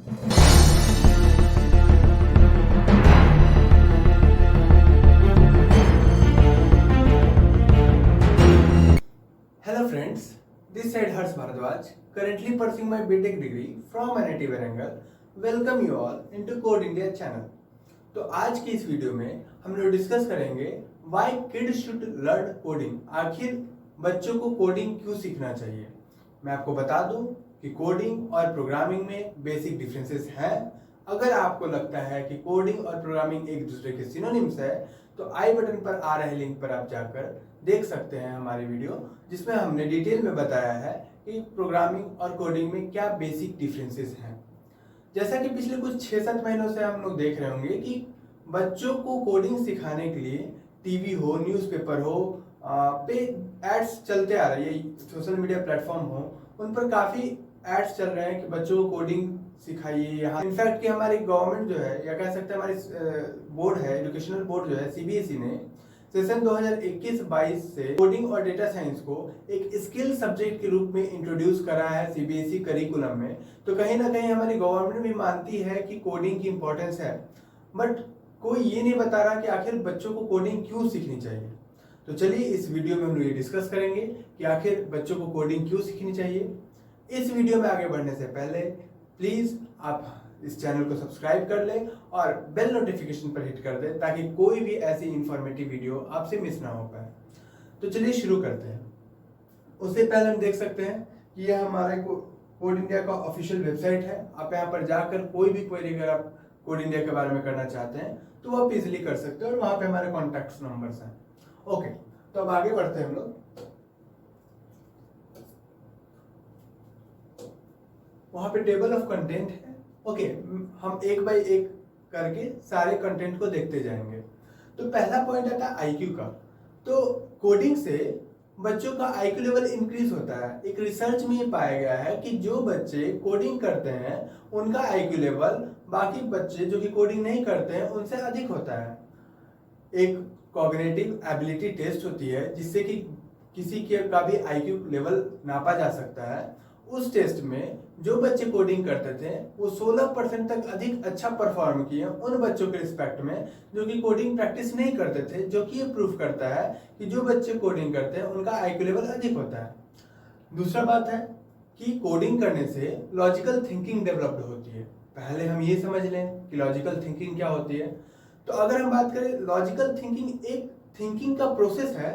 Hello friends, this side Harsh Bharadwaj, currently pursuing my BTech degree from NIT Warangal. Welcome you all into Code India channel. तो आज की इस video में हम लोग discuss करेंगे Why kids should learn coding. आखिर बच्चों को कोडिंग क्यों सीखना चाहिए। मैं आपको बता दूं कि कोडिंग और प्रोग्रामिंग में बेसिक डिफरेंसेस हैं। अगर आपको लगता है कि कोडिंग और प्रोग्रामिंग एक दूसरे के सिनोनिम्स है तो आई बटन पर आ रहे लिंक पर आप जाकर देख सकते हैं हमारी वीडियो, जिसमें हमने डिटेल में बताया है कि प्रोग्रामिंग और कोडिंग में क्या बेसिक डिफरेंसेस हैं। जैसा कि पिछले कुछ 6-7 महीनों से हम लोग देख रहे होंगे कि बच्चों को कोडिंग सिखाने के लिए टीवी हो, न्यूज़पेपर हो, पे एड्स चलते आ रहे हैं, सोशल मीडिया प्लेटफॉर्म हो, उन पर काफ़ी एड्स चल रहे हैं कि बच्चों को कोडिंग सिखाइए। यहाँ इनफैक्ट कि हमारी गवर्नमेंट जो है, या कह सकते हैं हमारी बोर्ड है, एजुकेशनल बोर्ड जो है सीबीएसई ने सेशन 2021-22 से कोडिंग और डेटा साइंस को एक स्किल सब्जेक्ट के रूप में इंट्रोड्यूस करा है सीबीएसई करिकुलम में। तो कहीं ना कहीं हमारी गवर्नमेंट भी मानती है कि कोडिंग की इंपॉर्टेंस है, बट कोई ये नहीं बता रहा कि आखिर बच्चों को कोडिंग क्यों सीखनी चाहिए। तो चलिए इस वीडियो में हम लोग ये डिस्कस करेंगे कि आखिर बच्चों को कोडिंग क्यों सीखनी चाहिए। इस वीडियो में आगे बढ़ने से पहले प्लीज आप इस चैनल को सब्सक्राइब कर लें और बेल नोटिफिकेशन पर हिट कर दें ताकि कोई भी ऐसी इंफॉर्मेटिव वीडियो आपसे मिस ना हो पाए। तो चलिए शुरू करते हैं। उससे पहले हम देख सकते हैं कि यह हमारे कोड इंडिया का ऑफिशियल वेबसाइट है। आप यहाँ पर जाकर कोई भी क्वेरी अगर आप कोड इंडिया के बारे में करना चाहते हैं तो आप इजिली कर सकते हैं और वहाँ पे हमारे कॉन्टैक्ट नंबर्स हैं। ओके, तो अब आगे बढ़ते हैं हम लोग। वहां पे टेबल ऑफ कंटेंट है। ओके, हम एक बाय एक करके सारे कंटेंट को देखते जाएंगे। तो पहला पॉइंट आता है आईक्यू का। तो कोडिंग से बच्चों का आईक्यू लेवल इंक्रीज होता है। एक रिसर्च में ये पाया गया है कि जो बच्चे कोडिंग करते हैं उनका आईक्यू लेवल बाकी बच्चे जो कि कोडिंग नहीं करते हैं उनसे अधिक होता है। एक कॉग्निटिव एबिलिटी टेस्ट होती है जिससे कि किसी के का भी आईक्यू लेवल नापा जा सकता है। उस टेस्ट में जो बच्चे कोडिंग करते थे वो 16% तक अधिक अच्छा परफॉर्म किए उन बच्चों के रिस्पेक्ट में जो कि कोडिंग प्रैक्टिस नहीं करते थे, जो कि ये प्रूफ करता है कि जो बच्चे कोडिंग करते हैं उनका आईक्यू लेवल अधिक होता है। दूसरा बात है कि कोडिंग करने से लॉजिकल थिंकिंग डेवलप्ड होती है। पहले हम ये समझ लें कि लॉजिकल थिंकिंग क्या होती है। तो अगर हम बात करें, लॉजिकल थिंकिंग एक थिंकिंग का प्रोसेस है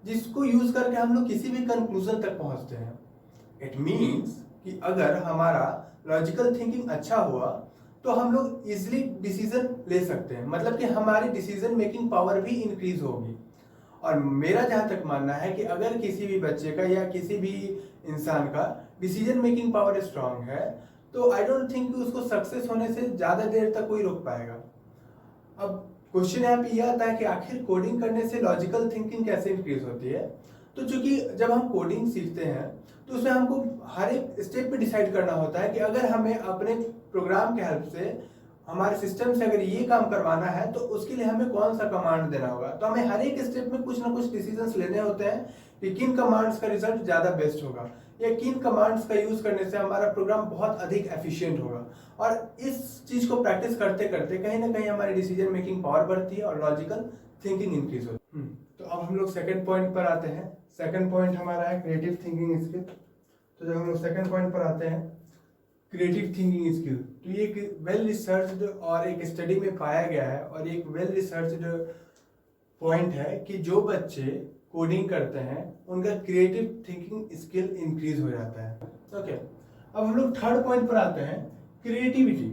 जिसको यूज करके हम लोग किसी भी कंक्लूजन तक पहुंचते हैं। इट मीन्स कि अगर हमारा लॉजिकल थिंकिंग अच्छा हुआ तो हम लोग इजिली डिसीजन ले सकते हैं, मतलब कि हमारी डिसीजन मेकिंग पावर भी इंक्रीज होगी। और मेरा जहां तक मानना है कि अगर किसी भी बच्चे का या किसी भी इंसान का डिसीजन मेकिंग पावर स्ट्रांग है तो आई डोंट थिंक कि उसको सक्सेस होने से ज्यादा देर तक कोई रोक पाएगा। अब क्वेश्चन यहाँ पे यह आता है कि आखिर कोडिंग करने से लॉजिकल थिंकिंग कैसे इंक्रीज होती है। तो चूंकि जब हम कोडिंग सीखते हैं तो उसमें हमको हर एक स्टेप पे डिसाइड करना होता है कि अगर हमें अपने प्रोग्राम के हेल्प से हमारे सिस्टम से अगर ये काम करवाना है तो उसके लिए हमें कौन सा कमांड देना होगा। तो हमें हर एक स्टेप में कुछ ना कुछ डिसीजंस लेने होते हैं कि किन कमांड्स का रिजल्ट ज्यादा बेस्ट होगा या किन कमांड्स का यूज करने से हमारा प्रोग्राम बहुत अधिक एफिशिएंट होगा। और इस चीज को प्रैक्टिस करते करते कहीं ना कहीं हमारी डिसीजन मेकिंग पावर बढ़ती है और लॉजिकल थिंकिंग इंक्रीज होती है। तो अब हम लोग सेकंड पॉइंट पर आते हैं। सेकंड पॉइंट हमारा है क्रिएटिव थिंकिंग स्किल। तो जब हम लोग सेकंड पॉइंट पर आते हैं क्रिएटिव थिंकिंग स्किल, तो ये एक वेल रिसर्च्ड और एक स्टडी में पाया गया है और एक वेल रिसर्च्ड पॉइंट है कि जो बच्चे कोडिंग करते हैं उनका क्रिएटिव थिंकिंग स्किल इंक्रीज हो जाता है। ओके, अब हम लोग थर्ड पॉइंट पर आते हैं क्रिएटिविटी।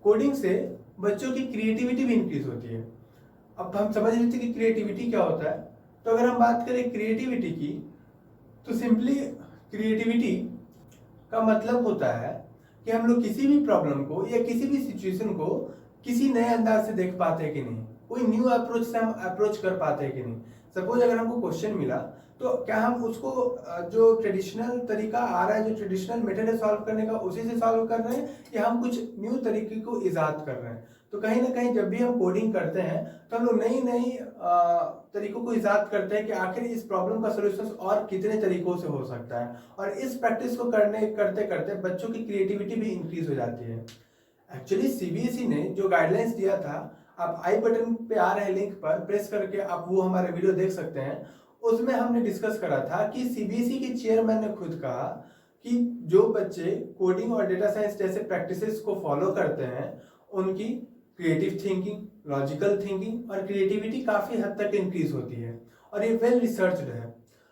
कोडिंग से बच्चों की क्रिएटिविटी भी इंक्रीज होती है। अब हम समझ लेते हैं कि क्रिएटिविटी क्या होता है। तो अगर हम बात करें क्रिएटिविटी की तो सिंपली क्रिएटिविटी का मतलब होता है कि हम लोग किसी भी प्रॉब्लम को या किसी भी सिचुएशन को किसी नए अंदाज से देख पाते हैं कि नहीं, कोई न्यू अप्रोच से हम अप्रोच कर पाते हैं कि नहीं। सपोज अगर हमको क्वेश्चन मिला तो क्या हम उसको जो ट्रेडिशनल तरीका आ रहा है, जो ट्रेडिशनल मेथड है सॉल्व करने का, उसी से सॉल्व कर रहे हैं या हम कुछ न्यू तरीके को इजाद कर रहे हैं? तो कहीं ना कहीं जब भी हम कोडिंग करते हैं तो हम लोग नई नई तरीकों को इजाद करते हैं कि आखिर इस प्रॉब्लम का सोल्यूशन और कितने तरीकों से हो सकता है, और इस प्रैक्टिस को करते करते बच्चों की क्रिएटिविटी भी इंक्रीज हो जाती है। एक्चुअली सीबीएसई ने जो गाइडलाइंस दिया था, आप आई बटन पे आ रहे लिंक पर प्रेस करके आप वो हमारे वीडियो देख सकते हैं। उसमें हमने डिस्कस करा था कि सीबीएसई के चेयरमैन ने खुद कहा कि जो बच्चे कोडिंग और डेटा साइंस जैसे प्रैक्टिसेस को फॉलो करते हैं उनकी क्रिएटिव थिंकिंग, लॉजिकल थिंकिंग और क्रिएटिविटी काफी हद तक इंक्रीज होती है, और ये वेल रिसर्च्ड है।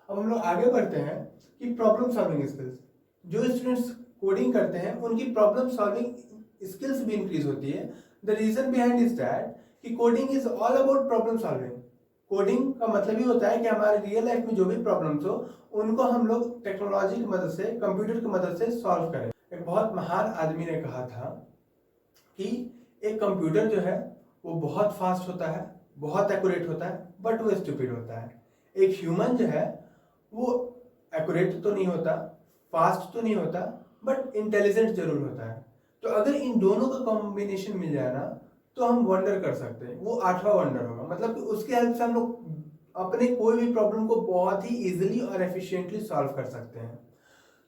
अब हम लोग आगे बढ़ते हैं कि प्रॉब्लम सॉल्विंग स्किल्स। जो स्टूडेंट्स कोडिंग करते हैं उनकी प्रॉब्लम सॉल्विंग स्किल्स भी इंक्रीज होती है। The reason behind is that कि coding is all about problem solving. Coding का मतलब ही होता है कि हमारे रियल लाइफ में जो भी प्रॉब्लम्स हो उनको हम लोग टेक्नोलॉजी की मदद से, कंप्यूटर की मदद से सॉल्व करें। एक बहुत महान आदमी ने कहा था कि एक कंप्यूटर जो है वो बहुत फास्ट होता है, बहुत एक्यूरेट होता है, बट वो स्टूपिड होता है। एक ह्यूमन जो है वो एक्यूरेट तो नहीं होता, फास्ट तो नहीं होता, बट इंटेलिजेंट जरूर होता है। तो अगर इन दोनों का कॉम्बिनेशन मिल जाए ना तो हम वंडर कर सकते हैं। वो 8वां वंडर होगा, मतलब कि उसके हेल्प से हम लोग अपने कोई भी प्रॉब्लम को बहुत ही इजीली और एफिशिएंटली सॉल्व कर सकते हैं।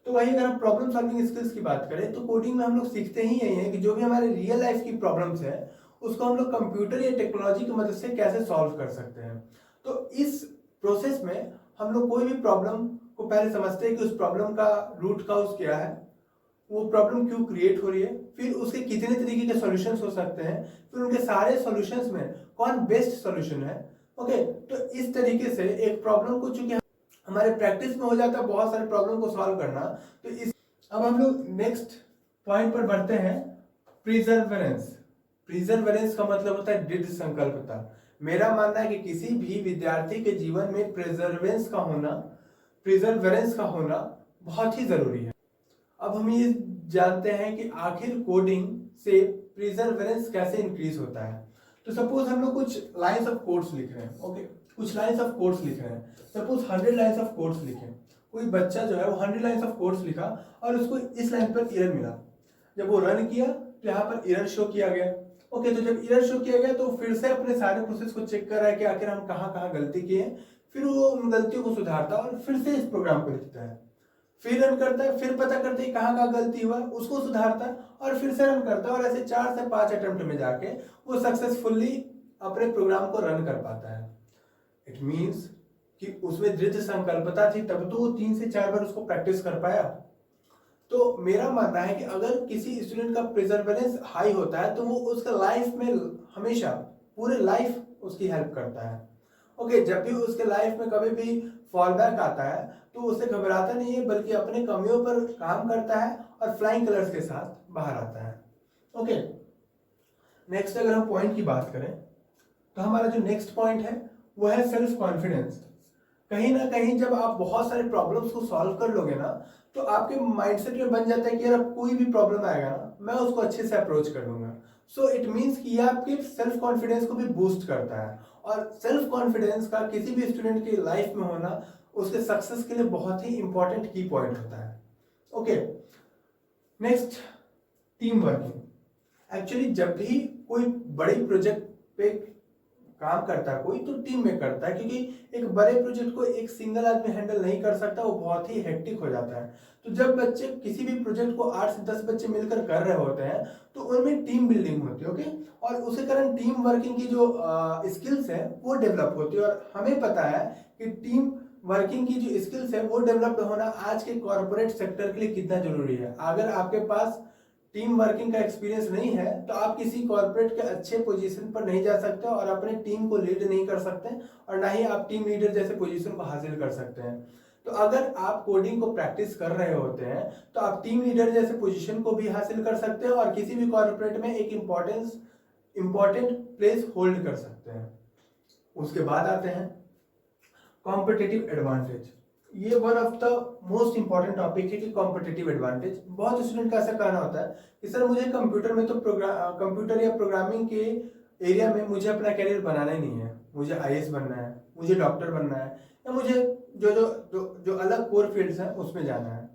तो वही अगर हम प्रॉब्लम सॉल्विंग स्किल्स की बात करें तो कोडिंग में हम लोग सीखते ही यही है कि जो भी हमारे रियल लाइफ की प्रॉब्लम्स है उसको हम लोग कंप्यूटर या टेक्नोलॉजी की मदद से कैसे सॉल्व कर सकते हैं। तो इस प्रोसेस में हम लोग कोई भी प्रॉब्लम को पहले समझते हैं कि उस प्रॉब्लम का रूट कॉज क्या है, वो प्रॉब्लम क्यों क्रिएट हो रही है, फिर उसके कितने तरीके के सॉल्यूशंस हो सकते हैं, फिर उनके सारे सॉल्यूशंस में कौन बेस्ट सॉल्यूशन है। ओके, तो इस तरीके से एक प्रॉब्लम को, चूंकि हमारे प्रैक्टिस में हो जाता है बहुत सारे प्रॉब्लम को सॉल्व करना, तो इस अब हम लोग नेक्स्ट पॉइंट पर बढ़ते हैं, प्रिजर्वेरेंस। प्रिजर्वेरेंस का मतलब होता है दृढ़ संकल्पता। मेरा मानना है कि किसी भी विद्यार्थी के जीवन में प्रिजर्वेरेंस का होना बहुत ही जरूरी है। अब हम ये जानते हैं कि आखिर कोडिंग से प्रिजर्वेरेंस कैसे इंक्रीज होता है। तो सपोज हम लोग कुछ लाइंस ऑफ कोड्स लिख रहे हैं, ओके, कुछ लाइंस ऑफ कोड्स लिख रहे हैं। सपोज 100 लाइंस ऑफ कोड्स लिखे। कोई बच्चा जो है वो 100 लाइंस ऑफ कोड्स लिखा और उसको इस लाइन पर एरर मिला। जब वो रन किया तो यहाँ पर एरर शो किया गया। ओके, तो जब एरर शो किया गया तो फिर से अपने सारे प्रोसेस को चेक कर रहा है कि आखिर हम कहाँ कहाँ गलती किए हैं। फिर वो उन गलतियों को सुधारता है और फिर से इस प्रोग्राम को लिखता है। फिर रन करता है, फिर पता करते हैं कहाँ कहाँ गलती हुआ, उसको सुधारता है और फिर से रन करता है, और ऐसे 4 से 5 अटेम्प्ट में जाके वो सक्सेसफुली अपने प्रोग्राम को रन कर पाता है। इट मीन्स कि उसमें दृढ़ संकल्पता थी, तब तो वो 3 से 4 बार उसको प्रैक्टिस कर पाया। तो मेरा मानना है कि अगर किसी स्टूडेंट का प्रिजर्वेरेंस हाई होता है तो वो उसका लाइफ में हमेशा पूरे लाइफ उसकी हेल्प करता है। ओके, जब भी उसके लाइफ में कभी भी फॉल बैक आता है तो उसे घबराता नहीं है, बल्कि अपने कमियों पर काम करता है और फ्लाइंग कलर्स के साथ बाहर आता है। ओके, नेक्स्ट अगर हम पॉइंट की बात करें तो हमारा जो नेक्स्ट पॉइंट है वो है सेल्फ कॉन्फिडेंस। कहीं ना कहीं जब आप बहुत सारे प्रॉब्लम्स को सॉल्व कर लोगे ना तो आपके माइंडसेट में बन जाता है कि यार अब कोई भी प्रॉब्लम आएगा ना मैं उसको अच्छे से अप्रोच कर लूंगा। सो इट मीन्स कि ये आपके सेल्फ कॉन्फिडेंस को भी बूस्ट करता है, और सेल्फ कॉन्फिडेंस का किसी भी स्टूडेंट की लाइफ में होना उसके सक्सेस के लिए बहुत ही इंपॉर्टेंट की पॉइंट होता है। Okay, next, team working. Actually जब भी कोई बड़ी प्रोजेक्ट पे काम करता है कोई तो टीम में करता है, क्योंकि एक बड़े प्रोजेक्ट को एक सिंगल आदमी हैंडल नहीं कर सकता, वो बहुत ही हेक्टिक हो जाता है। तो जब बच्चे किसी भी प्रोजेक्ट को 8 से 10 बच्चे मिलकर कर रहे होते हैं तो उनमें टीम बिल्डिंग होती है। ओके, और उसके कारण टीम वर्किंग की जो स्किल्स है वो डेवलप होती है, और हमें पता है कि टीम वर्किंग की जो स्किल्स है वो डेवलप होना आज के कॉर्पोरेट सेक्टर के लिए कितना जरूरी है। अगर आपके पास टीम वर्किंग का एक्सपीरियंस नहीं है तो आप किसी कॉर्पोरेट के अच्छे पोजीशन पर नहीं जा सकते और अपने टीम को लीड नहीं कर सकते, और ना ही आप टीम लीडर जैसे पोजीशन को हासिल कर सकते हैं। तो अगर आप कोडिंग को प्रैक्टिस कर रहे होते हैं तो आप टीम लीडर जैसे पोजीशन को भी हासिल कर सकते हैं और किसी भी कॉर्पोरेट में एक इंपॉर्टेंट प्लेस होल्ड कर सकते हैं। उसके बाद आते हैं कॉम्पिटिटिव एडवांटेज। ये one of the most important topic है कि कॉम्पिटिटिव एडवांटेज। बहुत स्टूडेंट का ऐसा कहना होता है कि सर मुझे कंप्यूटर में तो कंप्यूटर या प्रोग्रामिंग के एरिया में मुझे अपना करियर बनाना ही नहीं है, मुझे आईएएस बनना है, मुझे डॉक्टर बनना है, या मुझे जो जो जो जो अलग कोर फील्ड्स हैं उसमें जाना है।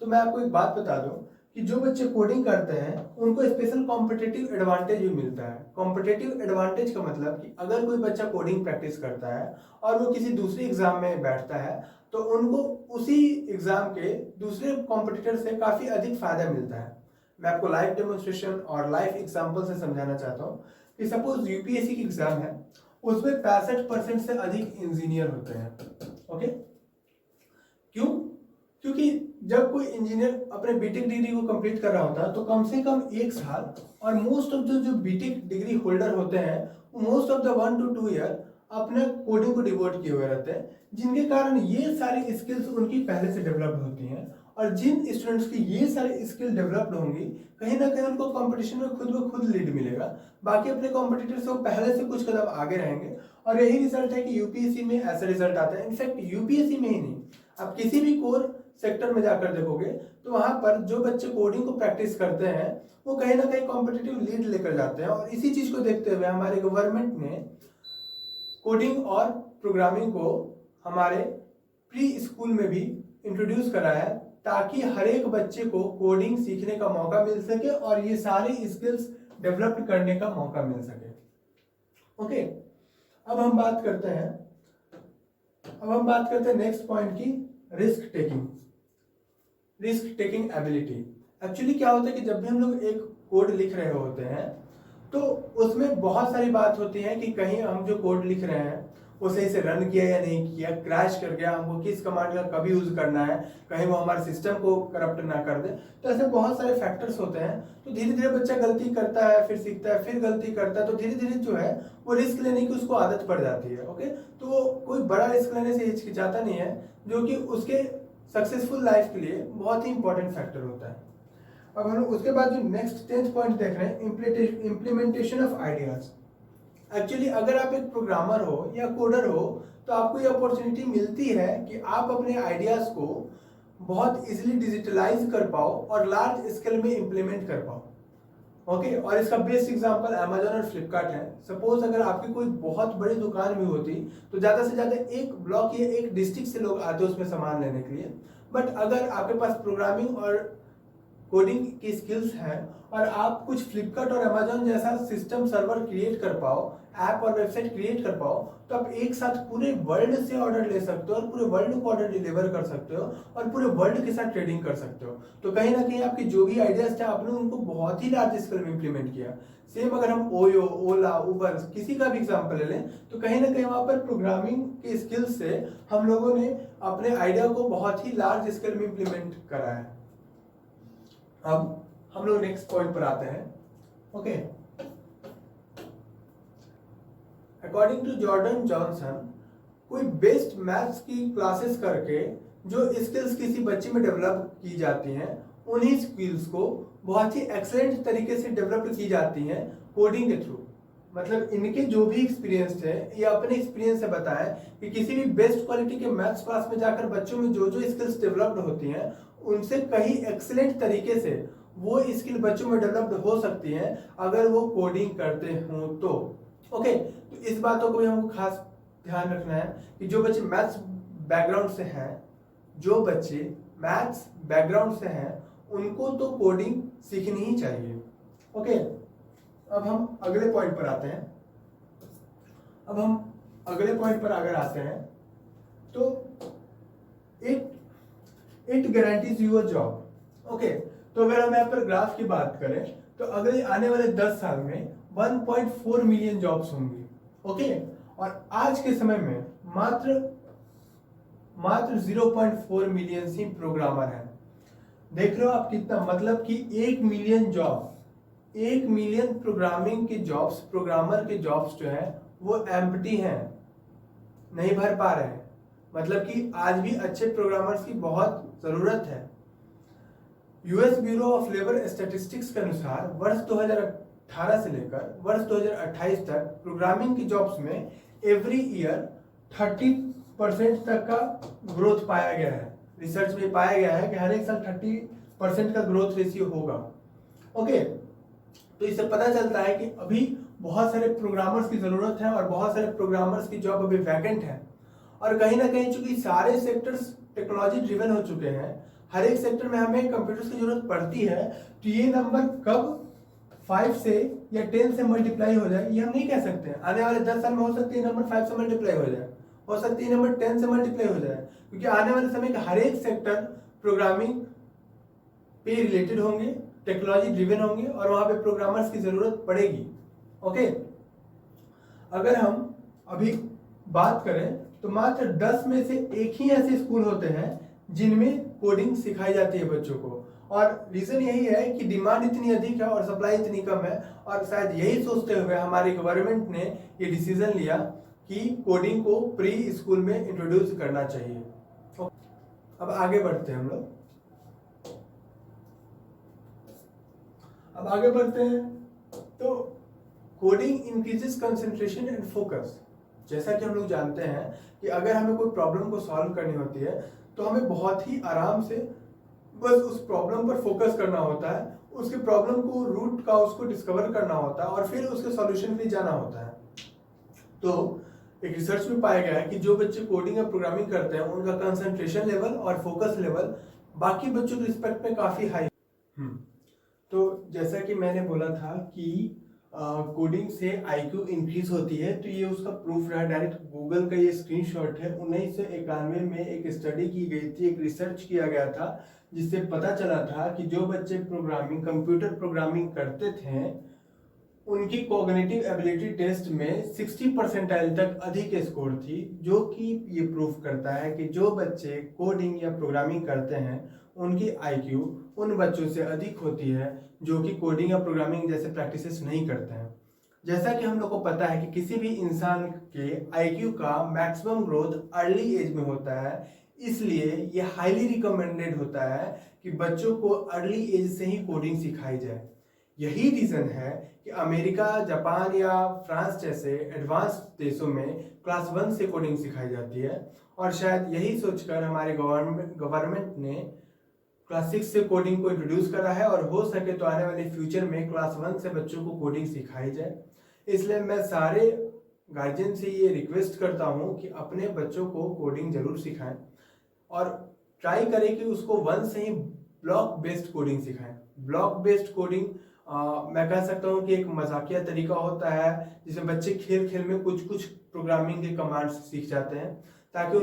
तो मैं आपको एक बात बता दूं कि जो बच्चे कोडिंग करते हैं उनको स्पेशल कॉम्पिटिटिव एडवांटेज भी मिलता है। कॉम्पिटिटिव एडवांटेज का मतलब कि अगर कोई बच्चा कोडिंग प्रैक्टिस करता है और वो किसी दूसरे एग्जाम में बैठता है तो उनको उसी एग्जाम के दूसरे कॉम्पिटिटर से काफ़ी अधिक फायदा मिलता है। मैं आपको लाइव डेमोन्स्ट्रेशन और लाइव एग्जाम्पल से समझाना चाहता हूँ कि सपोज यूपीएससी की एग्जाम है, उसमें 65% से अधिक इंजीनियर होते हैं। ओके, क्यों? क्योंकि जब कोई इंजीनियर अपने बीटेक डिग्री को कंप्लीट कर रहा होता है तो कम से कम 1 साल, और मोस्ट ऑफ द जो बीटेक डिग्री होल्डर होते हैं most of the 1 to 2 year अपने कोडिंग को डिवोट किए हुए रहते हैं, जिनके कारण ये सारी स्किल्स उनकी पहले से डेवलप्ड होती हैं। और जिन स्टूडेंट्स की ये सारी स्किल डेवलप्ड होंगी कहीं ना कहीं उनको कंपटीशन में खुद ब खुद लीड मिलेगा, बाकी अपने कॉम्पिटिटर से वो पहले से कुछ कदम आगे रहेंगे। और यही रिजल्ट है कि यूपीएससी में ऐसा रिजल्ट आता है। इनफैक्ट यूपीएससी में ही नहीं, आप किसी भी कोर सेक्टर में जाकर देखोगे तो वहां पर जो बच्चे कोडिंग को प्रैक्टिस करते हैं वो कहीं ना कहीं कॉम्पिटिटिव लीड लेकर जाते हैं। और इसी चीज को देखते हुए हमारे गवर्नमेंट ने कोडिंग और प्रोग्रामिंग को हमारे प्री स्कूल में भी इंट्रोड्यूस करा है, ताकि हर एक बच्चे को कोडिंग सीखने का मौका मिल सके और ये सारी स्किल्स डेवलप करने का मौका मिल सके। ओके, अब हम बात करते हैं नेक्स्ट पॉइंट की, रिस्क टेकिंग एबिलिटी। एक्चुअली क्या होता है कि जब भी हम लोग एक कोड लिख रहे होते हैं तो उसमें बहुत सारी बात होती है कि कहीं हम जो कोड लिख रहे हैं वो सही से रन किया या नहीं किया, क्रैश कर गया, हमको किस कमांड का कब यूज करना है, कहीं वो हमारे सिस्टम को करप्ट ना कर दे। तो ऐसे बहुत सारे फैक्टर्स होते हैं। तो धीरे धीरे बच्चा गलती करता है, फिर सीखता है, फिर गलती करता है, तो धीरे धीरे जो है वो रिस्क लेने की उसको आदत पड़ जाती है। ओके, तो वो कोई बड़ा रिस्क लेने से हिचकिचाता नहीं है, जो कि उसके सक्सेसफुल लाइफ के लिए बहुत ही इंपॉर्टेंट फैक्टर होता है। अब हम उसके बाद जो नेक्स्ट 10th पॉइंट देख रहे हैं, इम्प्लीमेंटेशन ऑफ आइडियाज। एक्चुअली अगर आप एक प्रोग्रामर हो या कोडर हो तो आपको ये अपॉर्चुनिटी मिलती है कि आप अपने आइडियाज को बहुत इजीली डिजिटलाइज कर पाओ और लार्ज स्केल में इंप्लीमेंट कर पाओ। ओके, और इसका बेस्ट एग्जांपल अमेजोन और फ्लिपकार्ट है। सपोज अगर आपकी कोई बहुत बड़ी दुकान भी होती तो ज़्यादा से ज़्यादा एक ब्लॉक या एक डिस्ट्रिक्ट से लोग आते उसमें सामान लेने के लिए। बट अगर आपके पास प्रोग्रामिंग और कोडिंग की स्किल्स हैं और आप कुछ फ्लिपकार्ट और अमेजोन जैसा सिस्टम सर्वर क्रिएट कर पाओ, ऐप और वेबसाइट क्रिएट कर पाओ, तो आप एक साथ पूरे वर्ल्ड से ऑर्डर ले सकते हो और पूरे वर्ल्ड को ऑर्डर डिलीवर कर सकते हो और पूरे वर्ल्ड के साथ ट्रेडिंग कर सकते हो। तो कहीं ना कहीं आपके जो भी आइडियाज थे आपने उनको बहुत ही लार्ज स्केल में इंप्लीमेंट किया। सेम अगर हम ओयो, ओला, उबर किसी का भी एग्जाम्पल ले लें तो कहीं ना कहीं वहां पर प्रोग्रामिंग के स्किल्स से हम लोगों ने अपने आइडिया को बहुत ही लार्ज स्केल में इंप्लीमेंट करा है। अब हम लोग नेक्स्ट पॉइंट पर आते हैं। Okay, according to Jordan Johnson, कोई बेस्ट मैथ्स की क्लासेस करके जो स्किल्स किसी बच्चे में डेवलप की जाती हैं उन्हीं स्किल्स को बहुत ही एक्सेलेंट तरीके से डेवलप की जाती हैं कोडिंग के थ्रू। मतलब इनके जो भी एक्सपीरियंस है ये अपने एक्सपीरियंस से बताएं कि किसी भी बेस्ट क्वालिटी के मैथ्स क्लास में जाकर बच्चों में जो जो स्किल्स डेवलप्ड होती हैं उनसे कहीं एक्सेलेंट तरीके से वो स्किल बच्चों में डेवलप्ड हो सकती हैं अगर वो कोडिंग करते हों तो। ओके, तो इस बातों को भी हमको खास ध्यान रखना है कि जो बच्चे मैथ्स बैकग्राउंड से हैं उनको तो कोडिंग सीखनी ही चाहिए। ओके, अब हम अगले पॉइंट पर आते हैं। तो it guarantees your job. Okay, तो अगर हम यहाँ पर ग्राफ की बात करें तो अगले आने वाले 10 साल में 1.4 मिलियन जॉब्स होंगी। ओके, और आज के समय में मात्र 0.4 मिलियन ही प्रोग्रामर हैं। देख रहे हो आप कितना, मतलब कि 1 मिलियन प्रोग्रामिंग के जॉब्स, प्रोग्रामर के जॉब्स जो है वो एम्प्टी हैं, नहीं भर पा रहे हैं। मतलब कि आज भी अच्छे प्रोग्रामर्स की बहुत जरूरत है। US bureau of labour statistics के अनुसार वर्ष 2018 से लेकर वर्ष 2028 तक प्रोग्रामिंग की जॉब्स में एवरी ईयर 30% तक का ग्रोथ पाया गया है। रिसर्च में पाया गया है कि हर एक साल 30% का ग्रोथ रेशियो होगा। ओके, तो इससे पता चलता है कि अभी बहुत सारे प्रोग्रामर्स की जरूरत है और बहुत सारे प्रोग्रामर्स की जॉब अभी वैकेंट है। और कहीं ना कहीं चूंकि सारे सेक्टर्स टेक्नोलॉजी ड्रिवन हो चुके हैं, हर एक सेक्टर में हमें कंप्यूटर्स की जरूरत पड़ती है, तो ये नंबर कब 5 से या 10 से मल्टीप्लाई हो जाए ये हम नहीं कह सकते हैं। आने वाले 10 साल में हो सकती है नंबर 5 से मल्टीप्लाई हो जाए, हो सकती है नंबर 10 से मल्टीप्लाई हो जाए, क्योंकि आने वाले समय का हर एक सेक्टर प्रोग्रामिंग पे रिलेटेड होंगे, टेक्नोलॉजी ड्रिवन होंगे और वहां पे प्रोग्रामर्स की जरूरत पड़ेगी। ओके, अगर हम अभी बात करें तो मात्र 10 में से एक ही ऐसे स्कूल होते हैं जिनमें कोडिंग सिखाई जाती है बच्चों को, और रीजन यही है कि डिमांड इतनी अधिक है और सप्लाई इतनी कम है, और शायद यही सोचते हुए हमारी गवर्नमेंट ने ये डिसीजन लिया कि कोडिंग को प्री स्कूल में इंट्रोड्यूस करना चाहिए। अब आगे बढ़ते हैं हम लोग, अब आगे बढ़ते हैं। तो coding increases concentration and focus. जैसा कि हम लोग जानते हैं कि अगर हमें कोई प्रॉब्लम को सॉल्व करनी होती है तो हमें बहुत ही आराम से बस उस प्रॉब्लम पर फोकस करना होता है, उसके प्रॉब्लम को रूट का उसको डिस्कवर करना होता है और फिर उसके सॉल्यूशन के लिए जाना होता है। तो एक रिसर्च में पाया गया है कि जो बच्चे कोडिंग या प्रोग्रामिंग करते हैं उनका कंसंट्रेशन लेवल और फोकस लेवल बाकी बच्चों के रिस्पेक्ट में काफी हाई। तो जैसा कि मैंने बोला था कि कोडिंग से आईक्यू इंक्रीज होती है, तो ये उसका प्रूफ रहा। डायरेक्ट गूगल का ये स्क्रीनशॉट है। 1991 में एक स्टडी की गई थी, एक रिसर्च किया गया था, जिससे पता चला था कि जो बच्चे प्रोग्रामिंग, कंप्यूटर प्रोग्रामिंग करते थे उनकी कॉग्निटिव एबिलिटी टेस्ट में 60 परसेंटाइल तक अधिक स्कोर थी, जो कि ये प्रूफ करता है कि जो बच्चे कोडिंग या प्रोग्रामिंग करते हैं उनकी आईक्यू उन बच्चों से अधिक होती है जो कि कोडिंग या प्रोग्रामिंग जैसे प्रैक्टिसेस नहीं करते हैं। जैसा कि हम लोग को पता है कि किसी भी इंसान के आईक्यू का मैक्सिमम ग्रोथ अर्ली एज में होता है, इसलिए ये हाईली रिकमेंडेड होता है कि बच्चों को अर्ली एज से ही कोडिंग सिखाई जाए। यही रीजन है कि अमेरिका, जापान या फ्रांस जैसे एडवांस देशों में क्लास 1 से कोडिंग सिखाई जाती है, और शायद यही सोचकर हमारे गवर्नमेंट ने क्लास 6 से कोडिंग को इंट्रोड्यूस करा है, और हो सके तो आने वाले फ्यूचर में क्लास 1 से बच्चों को कोडिंग सिखाई जाए। इसलिए मैं सारे गार्जियन से ये रिक्वेस्ट करता हूँ कि अपने बच्चों को कोडिंग जरूर सिखाएं, और ट्राई करें कि उसको 1 से ही ब्लॉक बेस्ड कोडिंग सिखाएं। ब्लॉक बेस्ड कोडिंग मैं कह सकता हूँ कि एक मजाकिया तरीका होता है जिसमें बच्चे खेल खेल में कुछ कुछ प्रोग्रामिंग के कमांड्स सीख जाते हैं, ताकि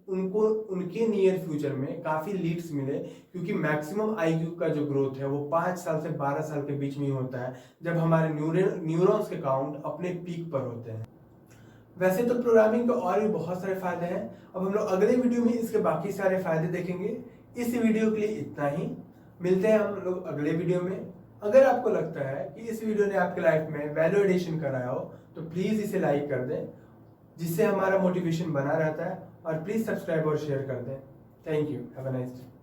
उनको उनके नियर फ्यूचर में काफ़ी लीड्स मिले, क्योंकि मैक्सिमम आईक्यू का जो ग्रोथ है वो 5 साल से 12 साल के बीच में ही होता है, जब हमारे न्यूरॉन्स के काउंट अपने पीक पर होते हैं। वैसे तो प्रोग्रामिंग के और भी बहुत सारे फायदे हैं। अब हम लोग अगले वीडियो में इसके बाकी सारे फायदे देखेंगे। इस वीडियो के लिए इतना ही, मिलते हैं हम लोग अगले वीडियो में। अगर आपको लगता है कि इस वीडियो ने आपके लाइफ में वैल्यू एडिशन कराया हो तो प्लीज़ इसे लाइक कर दें, जिससे हमारा मोटिवेशन बना रहता है, और प्लीज़ सब्सक्राइब और शेयर कर दें। Thank you, have a nice day.